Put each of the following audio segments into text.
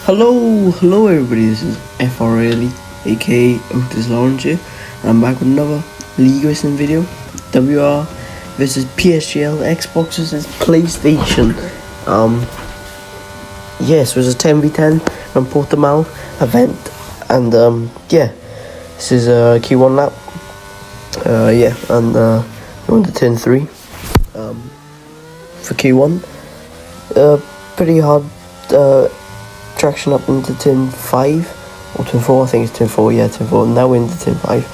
Hello everybody, this is FRLE, aka Otis Lawrence here, and I'm back with another League Racing video. WR versus Psgl, Xbox versus PlayStation. Yes, it was a 10v10 from Portimao event, and this is a Q1 lap. We're on to turn 3 for Q1. Pretty hard traction up into turn 5 or turn 4. I think it's turn 4. Yeah, turn 4. Now we're into turn 5.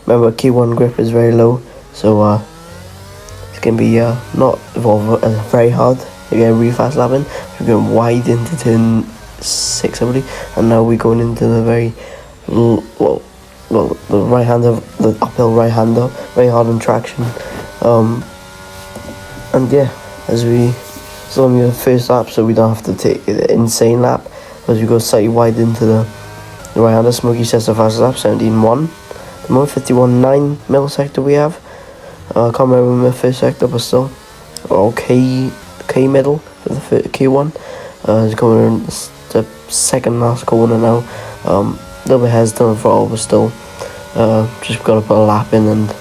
Remember, Q1 grip is very low, so it's gonna be not very hard to get a really fast lap in. We're going wide into turn 6, I believe, and now we're going into the very the right hander, the uphill right hander, very hard on traction. And yeah, it's only the first lap, so we don't have to take the insane lap, as we go slightly wide into the right hander. Smokey sets the fastest lap, 17.1. The moment 51.9 millisector we have. I can't remember the first sector, but still okay middle for the Q1. It's coming in the second last corner now. A little bit hesitant on throttle, but still just got to put a lap in, and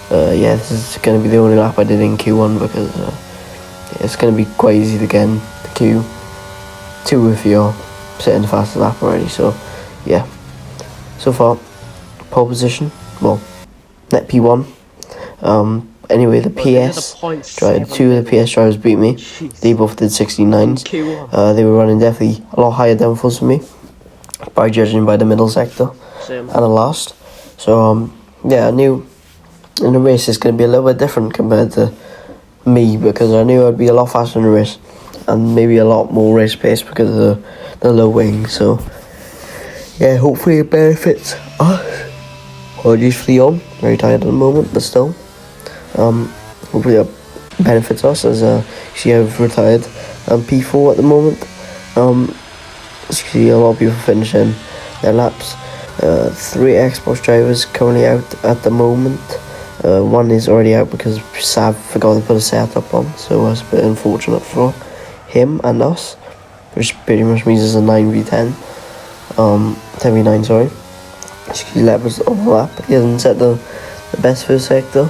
this is going to be the only lap I did in Q1, because it's going to be quite easy to get in Q2 if you're setting the fastest lap already. So yeah, so far pole position, well, net P1. Anyway, the PS driver, 2 of the PS drivers beat me. They both did 69s. They were running definitely a lot higher downforce than me, by judging by the middle sector and the last. So I knew in the race it's going to be a little bit different compared to me, because I knew I'd be a lot faster in the race and maybe a lot more race pace because of the low wing. So yeah, hopefully it benefits us. Apologies for the yawn, very tired at the moment, but still hopefully it benefits us, as you see I've retired P4 at the moment. As you see, a lot of people finishing their laps. 3 Xbox drivers currently out at the moment. One is already out because Sav forgot to put a setup on, so it's a bit unfortunate for him and us, which pretty much means it's a 9v10, 10v9, sorry. Excuse levels on the lap. He hasn't set the best first sector,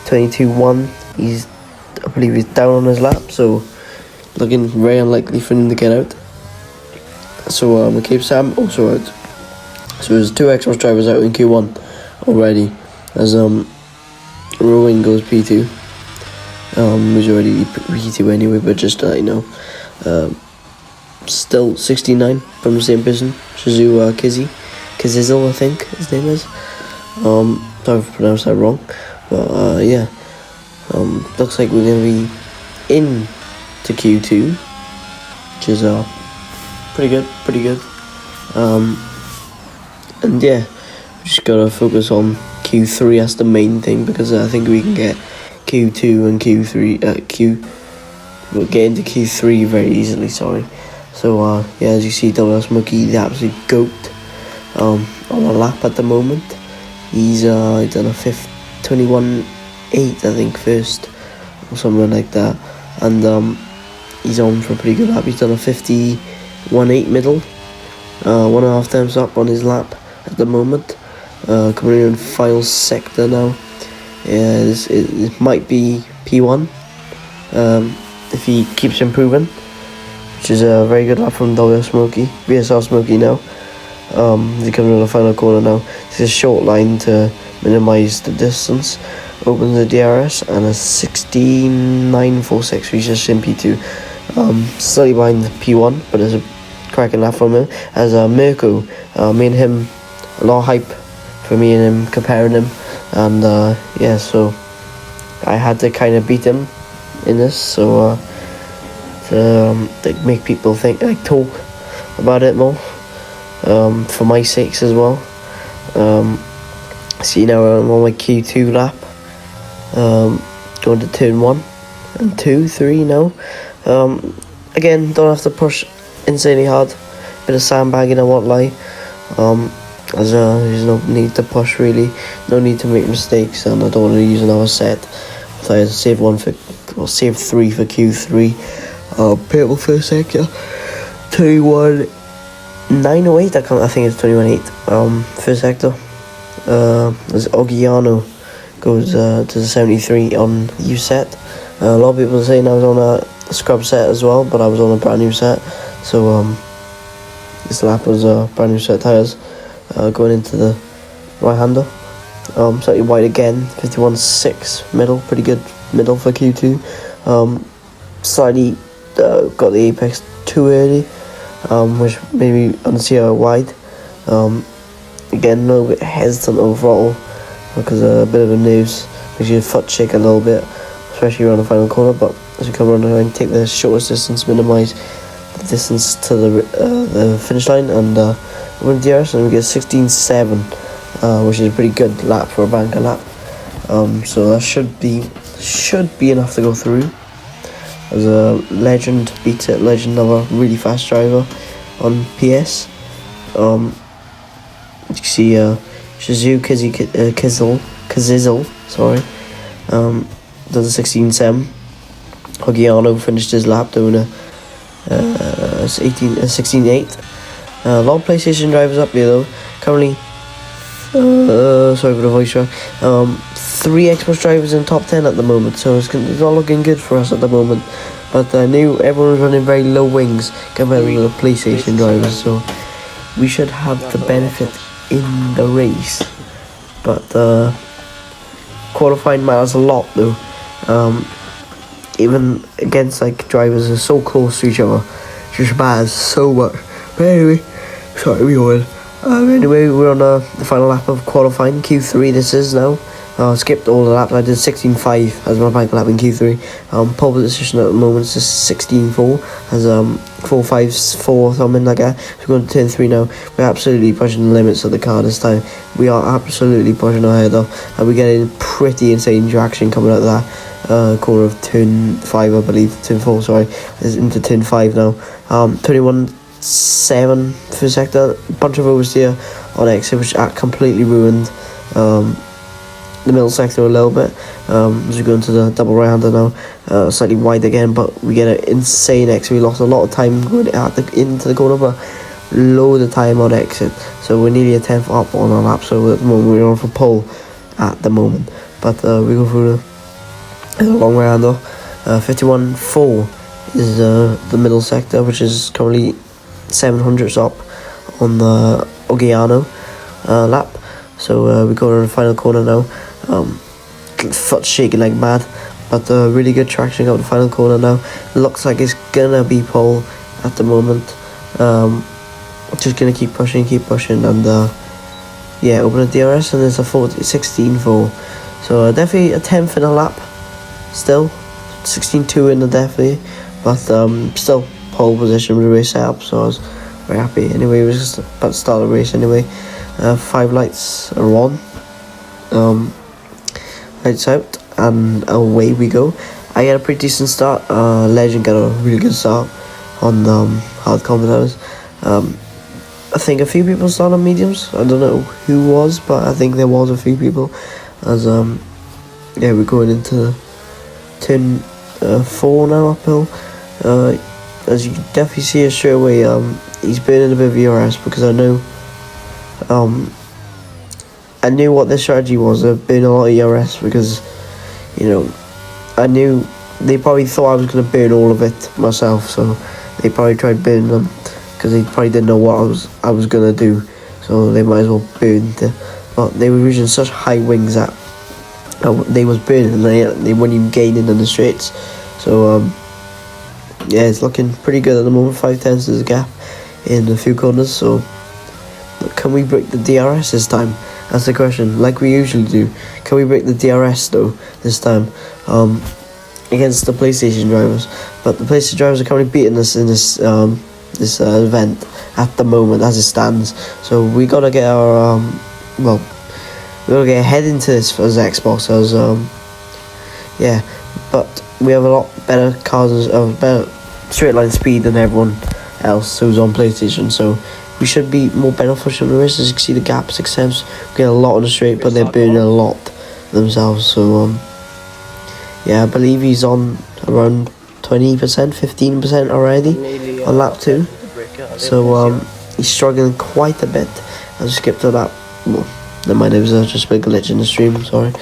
22.1. I believe he's down on his lap, so looking very unlikely for him to get out. So McCabe Sam also out. So there's 2 Xbox drivers out in Q1 already, as Rowan goes P2. Who's already P2 anyway, but just to let you know. Still 69 from the same person, Shizu Kizizel, I think his name is. Sorry if I pronounced that wrong, but looks like we're going to be in to Q2, which is pretty good. And yeah, we just gotta focus on Q3 as the main thing, because I think we can get Q2 and Q3 we'll get into Q3 very easily, sorry. So as you see, WR Smokey, the absolute goat, on a lap at the moment. He's done a 21.8, I think, first, or something like that, and he's on for a pretty good lap. He's done a 51.8 middle, 1.5 times up on his lap at the moment. Coming in final sector now. It might be P1 if he keeps improving, which is a very good lap from WR Smokey, VSR Smokey now. He's coming in the final corner now. It's a short line to minimise the distance. Opens the DRS, and a 16.946 reaches in P2. Slightly behind P1, but there's a cracking lap from him. As Mirko, me and him, a lot of hype for me and him, comparing him, and so I had to kind of beat him in this, so to make people think, like, talk about it more, for my sakes as well. See, now I'm on my Q2 lap, going to turn 1 and 2, 3 now. Again, don't have to push insanely hard, bit of sandbagging, I won't lie. As there's no need to push, really, no need to make mistakes, and I don't want to use another set. So I save 3 for Q3. Purple first sector, 21.908. I think it's 21.8. First sector. As Ogiano goes to the 73 on U set. A lot of people are saying I was on a scrub set as well, but I was on a brand new set. So this lap was a brand new set of tyres going into the right hander. Slightly wide again, 51.6 middle, pretty good middle for Q2. Slightly got the apex too early, which maybe unseer wide. Again, a little bit hesitant overall because a bit of a nerves makes your foot shake a little bit, especially around the final corner. But as we come around and take the shortest distance, minimise the distance to the finish line, and we're in DRS and we get 16.7, which is a pretty good lap for a banker lap. So that should be enough to go through. As a Legend beats it, Legend, another really fast driver on PS. You can see Shizu Kazizel, sorry, does a 16.7. Hogiano finished his lap doing a 16.8. A lot of PlayStation drivers up here though. Currently, sorry for the voice track. 3 Xbox drivers in top 10 at the moment, so it's not looking good for us at the moment. But I knew everyone was running very low wings compared to the PlayStation drivers, so we should have the benefit in the race. But qualifying matters a lot though. Even against like drivers who are so close to each other, just matters so much. But anyway, sorry, we won. Anyway, we're on the final lap of qualifying. Q3 this is now. Skipped all the laps. I did 16.5 as my bike lap in Q3. Pole position at the moment is just 16.4, as 4.54 something like that. So we're going to turn 3 now. We're absolutely pushing the limits of the car this time. We are absolutely pushing our head off, and we're getting pretty insane traction coming out of that corner of turn 5, I believe. Turn 4, sorry, is into turn 5 now. 21.7 for sector. Bunch of oversteer on exit, which completely ruined the middle sector a little bit. As we go into the double right-hander now, slightly wide again, but we get an insane exit. We lost a lot of time going into the corner, but load of time on exit. So we're nearly a 10th up on our lap. So at the moment we're on for pole at the moment. But we go through the long right-hander. 51.4 is the middle sector, which is currently 700s up on the Ogiano lap. So we go to the final corner now. Foot shaking like mad, but really good traction out the final corner now. Looks like it's gonna be pole at the moment. Just gonna keep pushing, and yeah, open a DRS, and there's a 16.4. So definitely a 10th in a lap. Still 16.2 in the definitely, but still pole position with the race setup. So I was very happy. Anyway, we were just about to start the race anyway. 5 lights are on. Lights out, and away we go. I got a pretty decent start. Legend got a really good start on hard competitors. I think a few people started on mediums. I don't know who was, but I think there was a few people. As yeah, we're going into turn 4 now uphill. As you can definitely see it straight away, he's burning a bit of ERS, because I knew what their strategy was. They've been a lot of ERS because, you know, I knew they probably thought I was going to burn all of it myself, so they probably tried burning them because they probably didn't know what I was going to do, so they might as well burn it. But they were using such high wings that they was burning, and they weren't even gaining in the straights. So yeah, it's looking pretty good at the moment. 5/10 is a gap in a few corners. So can we break the DRS this time? That's the question, like we usually do. Can we break the DRS though this time against the PlayStation drivers? But the PlayStation drivers are currently beating us in this event at the moment as it stands. So we gotta get our we gotta get ahead into this as Xbox. As yeah, but we have a lot better cars, better straight line speed than everyone else who's on PlayStation. So we should be more beneficial in the race. As you can see, the gap 6 times. We get a lot on the straight, but they're burning a lot themselves. So yeah, I believe he's on around 20%, 15% already on lap 2. So he's struggling quite a bit. I just skipped to that. Well, never mind, it was just a big glitch in the stream, sorry.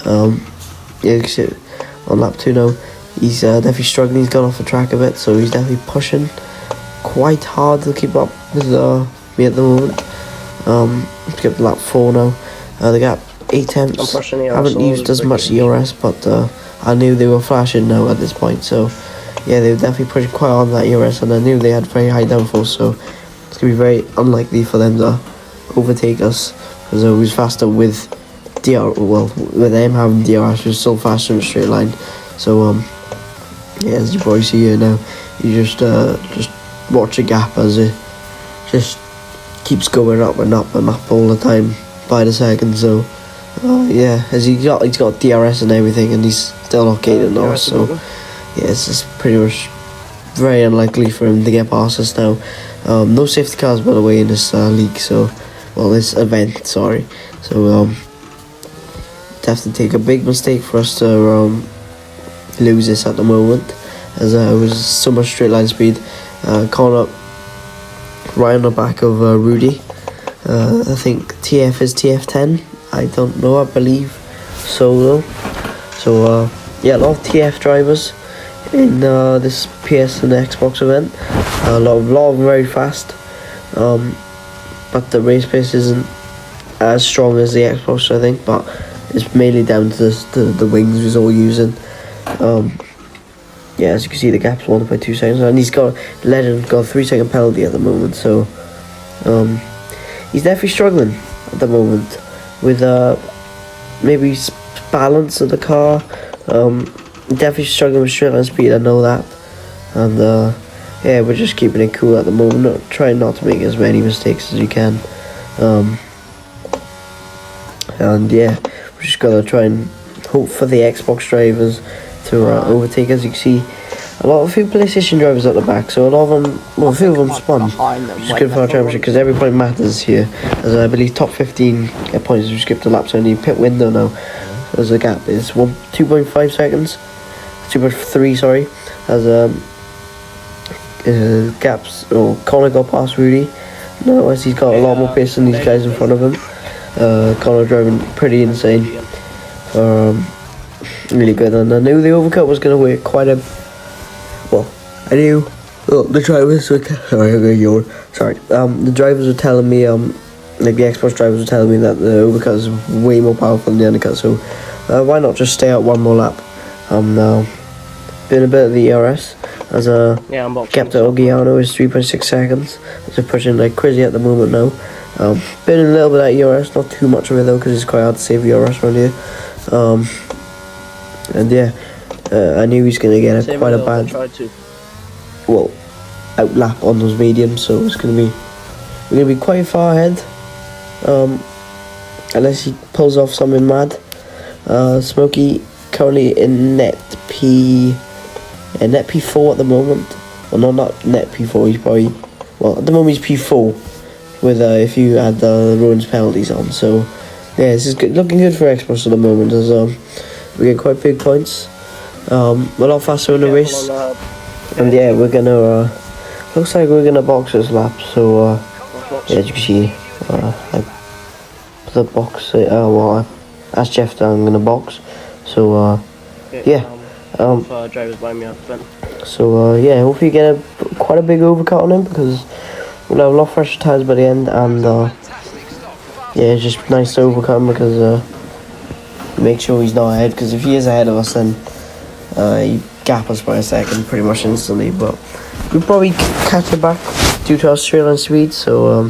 Yeah, you can see it on lap 2 now. He's definitely struggling, he's gone off the track a bit, so he's definitely pushing quite hard to keep up with me at the moment. Skip to lap 4 now. The gap 8 temps. Haven't used as much ERS, but I knew they were flashing now at this point, so yeah, they were definitely pushing quite hard on that ERS, and I knew they had very high downforce, so it's going to be very unlikely for them to overtake us, because it was faster with with them having DRS, was still faster in a straight line. So yeah, as you probably see here now, you just watch a gap as it just keeps going up and up and up all the time by the second. So yeah, as he's got DRS and everything, and he's still not gaining us. So yeah, it's just pretty much very unlikely for him to get past us now. No safety cars, by the way, in this league. So, well, this event, sorry. So have to take a big mistake for us to lose this at the moment, as it was so much straight line speed. Connor right on the back of Rudy. I think TF is TF10. I don't know. I believe so though. So yeah, a lot of TF drivers in this PS and Xbox event. A lot of them very fast. But the race pace isn't as strong as the Xbox, I think. But it's mainly down to the wings he's all using. Yeah, as you can see, the gap's 1.2 seconds, and he's got Legend got a 3-second penalty at the moment. So he's definitely struggling at the moment with maybe balance of the car. Definitely struggling with straight line speed, I know that. And yeah, we're just keeping it cool at the moment, trying not to make as many mistakes as you can. And yeah, we're just gonna try and hope for the Xbox drivers to overtake us. You can see a few PlayStation drivers at the back, so a lot of them, well, a few of them spun, which is good for our championship, because every point matters here, as I believe top 15 get points if you skip the laps. Only pit window now, as the gap is 2.5 seconds, 2.3, sorry, as gaps, Connor got past Rudy now, as he's got a lot more pace than these guys in front of him. Connor driving pretty insane, really good, and I knew the overcut was going to work quite a well. I knew the drivers were the drivers were telling me like the Xbox drivers were telling me that the overcut is way more powerful than the undercut, so why not just stay out one more lap. Now doing a bit of the ERS, as kept at Ogiano is 3.6 seconds. So pushing like crazy at the moment now. Been a little bit at ERS, not too much of it though, because it's quite hard to save ERS around here. And yeah, I knew he's going to get quite a bad outlap on those mediums, so we're going to be quite far ahead, unless he pulls off something mad. Smokey currently in net P4 at the moment. Well, no, not net P4. He's probably, well, at the moment he's P4 with if you add the ruins penalties on. So yeah, this is looking good for Xbox at the moment, as we get quite big points. We're a lot faster in the race, and yeah, we're gonna looks like we're gonna box this lap. So yeah, as you can see, the box. Well, I asked Jeff that I'm gonna box. So yeah. Drivers by me up then. So yeah, hopefully you get quite a big overcut on him, because we'll have a lot fresher tyres by the end, and yeah, it's just nice to overcut him, because make sure he's not ahead, because if he is ahead of us, then he gap us by a second pretty much instantly. But we'll probably catch it back due to our straight line speed. So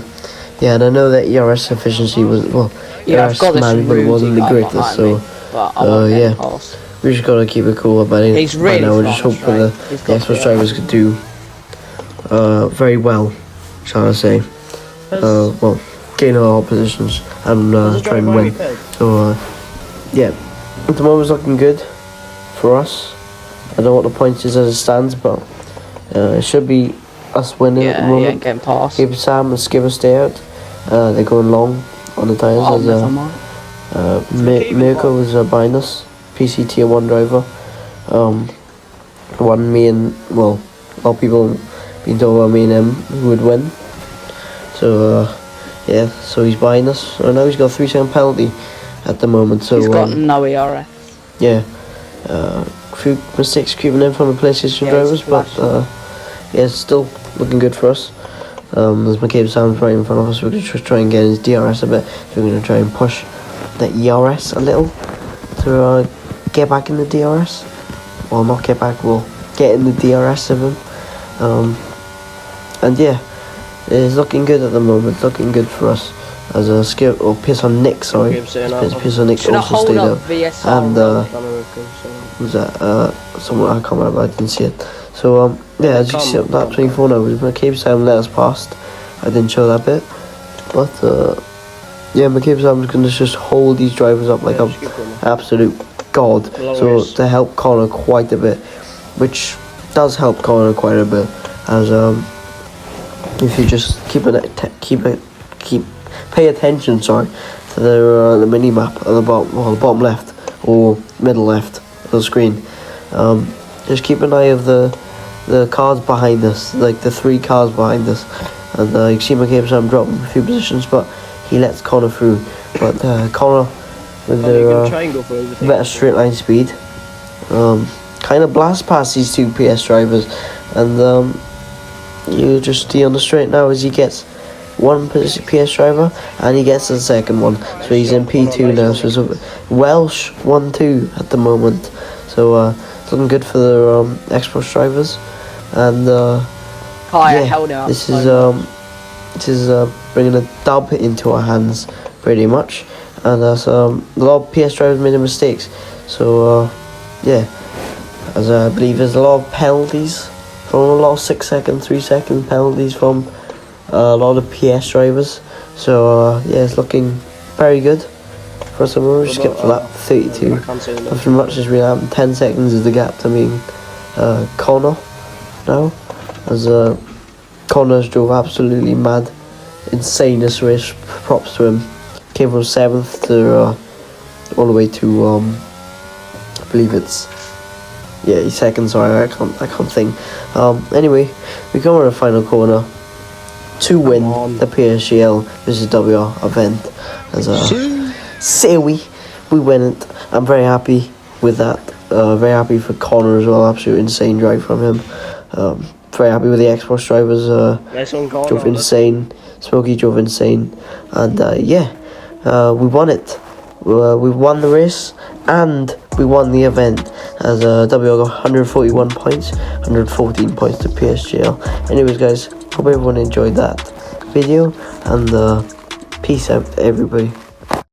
yeah, and I know that ERS efficiency was, well, ERS management wasn't the greatest, so yeah, we just gotta keep it cool about it. He's really now. We just hope for the Xbox drivers could do very well, shall I say. Well, gain a lot of positions and try and win. So yeah, at the moment it's looking good for us. I don't know what the points is as it stands, but it should be us winning at the moment. Yeah, getting past. Keep Sam and Skipper stay out. They're going long on the tyres. Mirko is behind us, PC tier 1 driver. Me and, well, a lot of people been told about me and him who would win. So yeah, so he's behind us. I know he's got a 3-second penalty at the moment. So He's got no ERS. yeah, a few mistakes creeping in from the PlayStation drivers, but yeah, it's still looking good for us. There's McCabe Sam's right in front of us. We're going to try and get his DRS a bit. So we're going to try and push the ERS a little to get back in the DRS. Well, not get back, we'll get in the DRS of him. And yeah, it's looking good at the moment. It's looking good for us. As a skill, or piss on Nick, sorry. Piss on Nick also stayed up. And was that someone, I can't remember, I didn't see it. So yeah, as you can see up lap 24 now, McCabe Sam let us past. I didn't show that bit, but yeah, McCabe Sam's gonna just hold these drivers up like an absolute god. So to help Connor quite a bit, which does help Connor quite a bit, as if you just pay attention, sorry, to the mini map at the bottom, well, the bottom left or middle left of the screen. Just keep an eye of the cars behind us, like the 3 cars behind us, and you can see McCabe Sam drop a few positions, but he lets Connor through. But Connor with the better straight line speed, kind of blast past these 2 PS drivers, and you just see on the straight now as he gets 1 PS driver and he gets the second one, so he's in P2 now. So it's a Welsh 1-2 at the moment. So it's looking good for the Xbox drivers, and yeah, this is bringing a dub into our hands pretty much. And as a lot of PS drivers made mistakes, so yeah, as I believe there's a lot of penalties from a lot of 6-second, 3-second penalties from a lot of PS drivers. So yeah, it's looking very good for us. We'll just skip to lap 32. Nothing much has really happened. 10 seconds is the gap to me and Connor now, as Connor's drove absolutely mad, insane this race. Props to him. Came from 7th to all the way to I believe it's, yeah, he's second. Sorry, I can't think. Anyway, we come to the final corner to win the Psgl versus WR event. As say we win it. I'm very happy with that. Very happy for Connor as well. Absolute insane drive from him. Very happy with the Xbox drivers. Drove insane. Smokey drove insane, and yeah, we won it. We won the race and we won the event, as WR got 141 points, 114 points to Psgl. Anyways, guys, hope everyone enjoyed that video, and peace out to everybody.